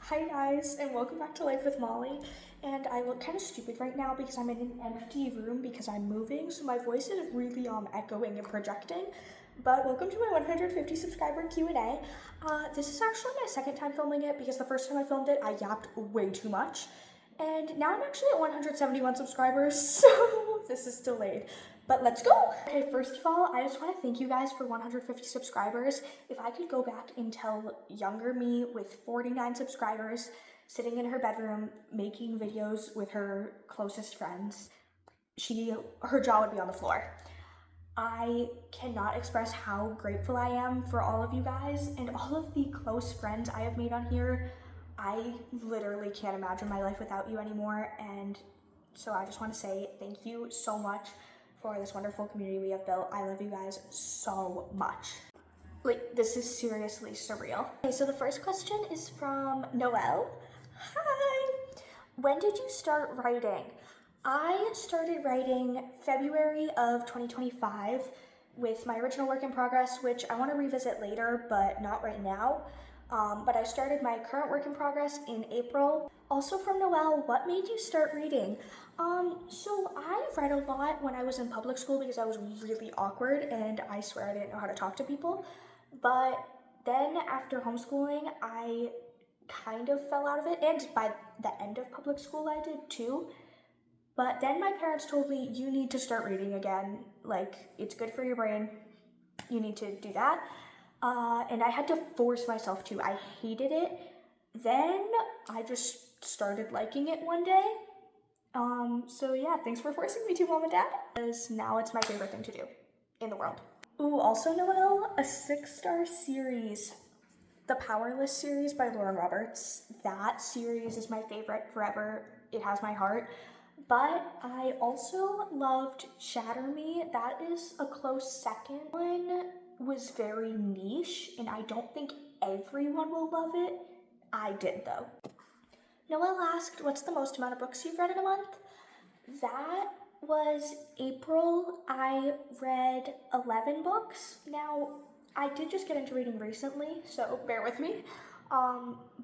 Hi guys, and welcome back to Life with Molly. And I look kind of stupid right now because I'm in an empty room because I'm moving, so my voice is really echoing and projecting. But welcome to my 150 subscriber Q&A. This is actually my second time filming it because the first time I filmed it, I yapped way too much. And now I'm actually at 171 subscribers, so this is delayed. But let's go! Okay, first of all, I just want to thank you guys for 150 subscribers. If I could go back and tell younger me with 49 subscribers, sitting in her bedroom, making videos with her closest friends, her jaw would be on the floor. I cannot express how grateful I am for all of you guys and all of the close friends I have made on here. I literally can't imagine my life without you anymore, and so I just want to say thank you so much for this wonderful community we have built. I love you guys so much. Like, this is seriously surreal. Okay, so the first question is from Noelle. Hi! When did you start writing? I started writing February of 2025 with my original work in progress, which I want to revisit later, but not right now. But I started my current work in progress in April. Also from Noelle, what made you start reading? So I read a lot when I was in public school because I was really awkward and I swear I didn't know how to talk to people. But then after homeschooling, I kind of fell out of it, and by the end of public school I did too. But then my parents told me, you need to start reading again. Like, it's good for your brain. You need to do that. And I had to force myself to. I hated it. Then I just started liking it one day. So yeah, thanks for forcing me to, Mom and Dad. Because now it's my favorite thing to do in the world. Ooh, also Noelle, a 6-star series. The Powerless series by Lauren Roberts. That series is my favorite forever. It has my heart. But I also loved Shatter. That is a close second. One was very niche, and I don't think everyone will love it. I did, though. Noelle asked, what's the most amount of books you've read in a month? That was April. I read 11 books. Now, I did just get into reading recently, so bear with me.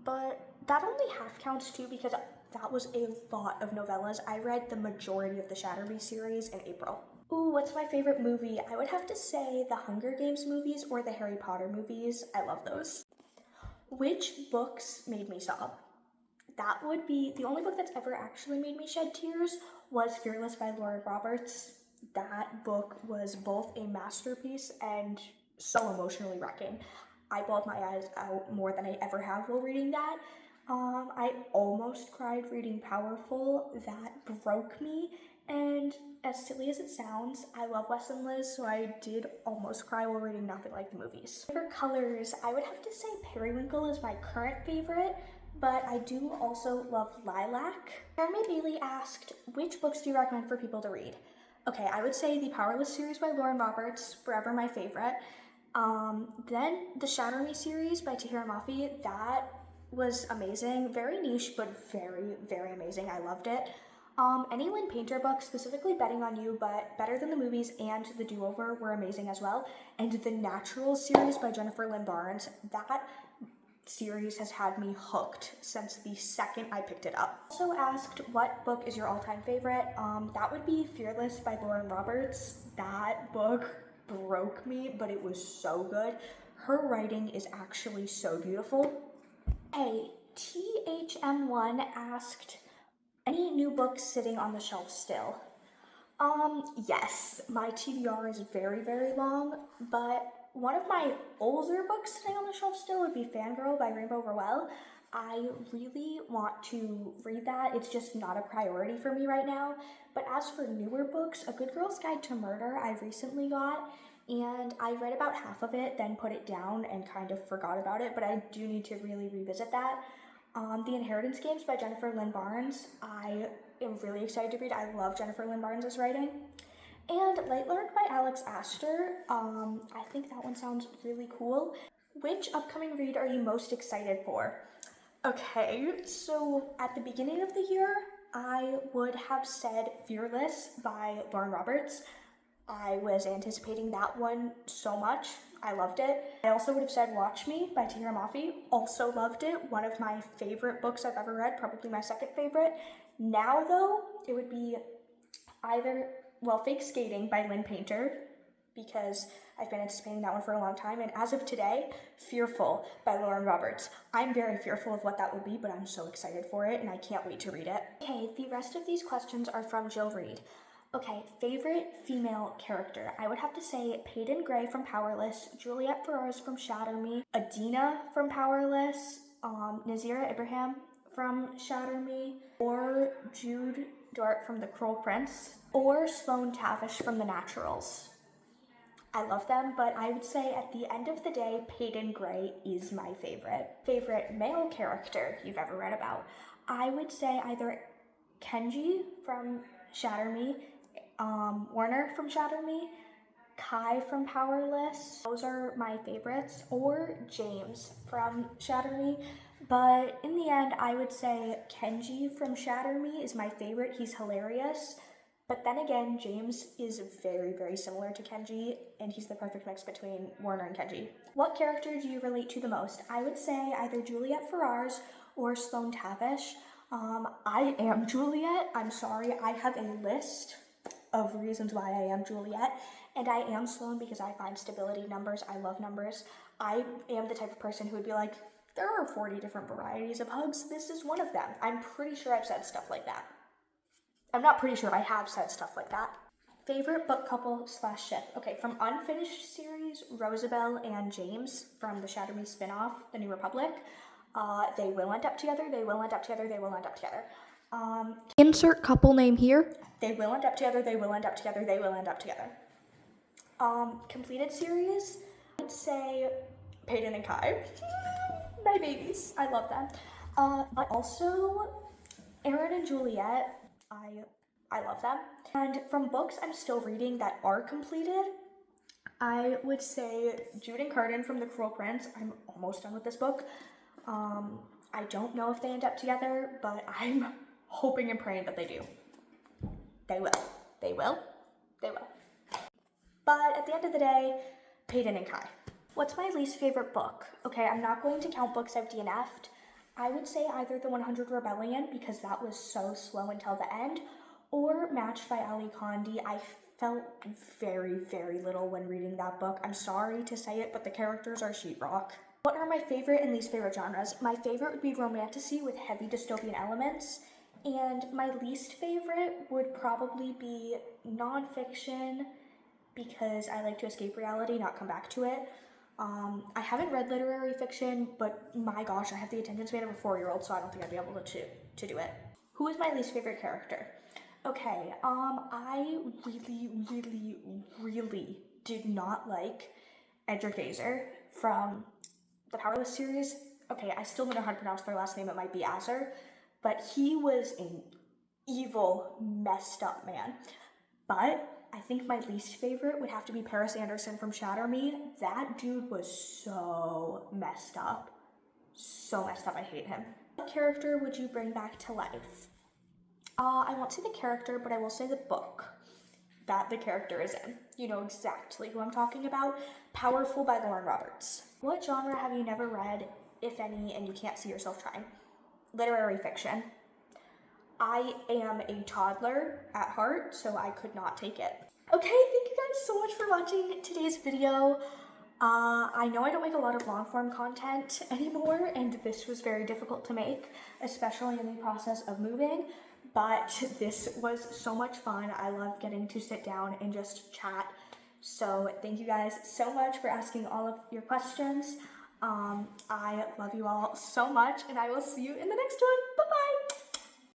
But that only half counts too because that was a lot of novellas. I read the majority of the Shatter series in April. Ooh, what's my favorite movie? I would have to say the Hunger Games movies or the Harry Potter movies. I love those. Which books made me sob? That would be, the only book that's ever actually made me shed tears was Fearless by Lauren Roberts. That book was both a masterpiece and so emotionally wrecking. I bawled my eyes out more than I ever have while reading that. I almost cried reading Powerful. That broke me, and as silly as it sounds, I love Wes and Liz, so I did almost cry while reading Nothing Like the Movies. For colors, I would have to say Periwinkle is my current favorite, but I do also love Lilac. Jeremy Bailey asked, which books do you recommend for people to read? Okay, I would say the Powerless series by Lauren Roberts, forever my favorite. Then the Shatter series by Tahereh Mafi, that was amazing. Very niche, but very, very amazing. I loved it. Any Lynn Painter books, specifically Betting on You, but Better Than the Movies and The Do-Over were amazing as well. And the Natural series by Jennifer Lynn Barnes, that series has had me hooked since the second I picked it up. Also asked, what book is your all-time favorite? That would be Fearless by Lauren Roberts. That book broke me, but it was so good. Her writing is actually so beautiful. Hey, THM1 asked, any new books sitting on the shelf still? Yes, my TBR is very, very long, but one of my older books sitting on the shelf still would be Fangirl by Rainbow Rowell. I really want to read that. It's just not a priority for me right now. But as for newer books, A Good Girl's Guide to Murder I recently got, and I read about half of it, then put it down and kind of forgot about it, but I do need to really revisit that. The Inheritance Games by Jennifer Lynn Barnes, I am really excited to read. I love Jennifer Lynn Barnes' writing. And Light Lark by Alex Astor, I think that one sounds really cool. Which upcoming read are you most excited for? Okay, so at the beginning of the year, I would have said Fearless by Lauren Roberts. I was anticipating that one so much. I loved it. I also would have said Watch Me by Tahereh and Mafi. Also loved it. One of my favorite books I've ever read, probably my second favorite. Now though, it would be either, well, Fake Skating by Lynn because I've been anticipating that one for a long time, and as of today, Fearful by Lauren Roberts. I'm very fearful of what that will be, but I'm so excited for it, and I can't wait to read it. Okay, the rest of these questions are from Jill Reed. Okay, favorite female character. I would have to say Peyton Gray from Powerless, Juliette Ferrars from Shatter Me, Adina from Powerless, Nazira Ibrahim from Shatter Me, or Jude Dart from The Cruel Prince, or Sloane Tavish from The Naturals. I love them, but I would say at the end of the day, Peyton Gray is my favorite. Favorite male character you've ever read about. I would say either Kenji from Shatter Me, Warner from Shatter Me, Kai from Powerless. Those are my favorites, or James from Shatter Me. But in the end, I would say Kenji from Shatter Me is my favorite. He's hilarious. But then again, James is very, very similar to Kenji, and he's the perfect mix between Warner and Kenji. What character do you relate to the most? I would say either Juliette Ferrars or Sloane Tavish. I am Juliette. I'm sorry, I have a list of reasons why I am Juliette, and I am Sloane because I find stability in numbers. I love numbers. I am the type of person who would be like, there are 40 different varieties of hugs. This is one of them. I'm pretty sure I've said stuff like that. I'm not pretty sure, I have said stuff like that. Favorite book couple / ship. Okay, from Unfinished series, Rosabelle and James from the Shatter Me spinoff, The New Republic. They will end up together, they will end up together, they will end up together. Insert couple name here. They will end up together, they will end up together, they will end up together. Completed series, I'd say Peyton and Kai. My babies, I love them. But also, Aaron and Juliette, I love them. And from books I'm still reading that are completed, I would say Jude and Carden from The Cruel Prince. I'm almost done with this book. I don't know if they end up together, but I'm hoping and praying that they do. They will. They will. They will. But at the end of the day, Peyton and Kai. What's my least favorite book? Okay, I'm not going to count books I've DNF'd. I would say either The 100 Rebellion, because that was so slow until the end, or Matched by Ali Condi. I felt very, very little when reading that book. I'm sorry to say it, but the characters are sheetrock. What are my favorite and least favorite genres? My favorite would be romantasy with heavy dystopian elements, and my least favorite would probably be nonfiction, because I like to escape reality, not come back to it. I haven't read literary fiction, but my gosh, I have the attention span of a 4-year-old, so I don't think I'd be able to do it. Who is my least favorite character? Okay, I really did not like Edric Azer from the Powerless series. Okay, I still don't know how to pronounce their last name, it might be Azer, but he was an evil, messed up man. But I think my least favorite would have to be Paris Anderson from Shatter Me. That dude was so messed up. So messed up, I hate him. What character would you bring back to life? I won't say the character, but I will say the book that the character is in. You know exactly who I'm talking about. Powerful by Lauren Roberts. What genre have you never read, if any, and you can't see yourself trying? Literary fiction. I am a toddler at heart, so I could not take it. Okay, thank you guys so much for watching today's video. I know I don't make a lot of long form content anymore, and this was very difficult to make, especially in the process of moving, but this was so much fun. I love getting to sit down and just chat. So thank you guys so much for asking all of your questions. I love you all so much, and I will see you in the next one.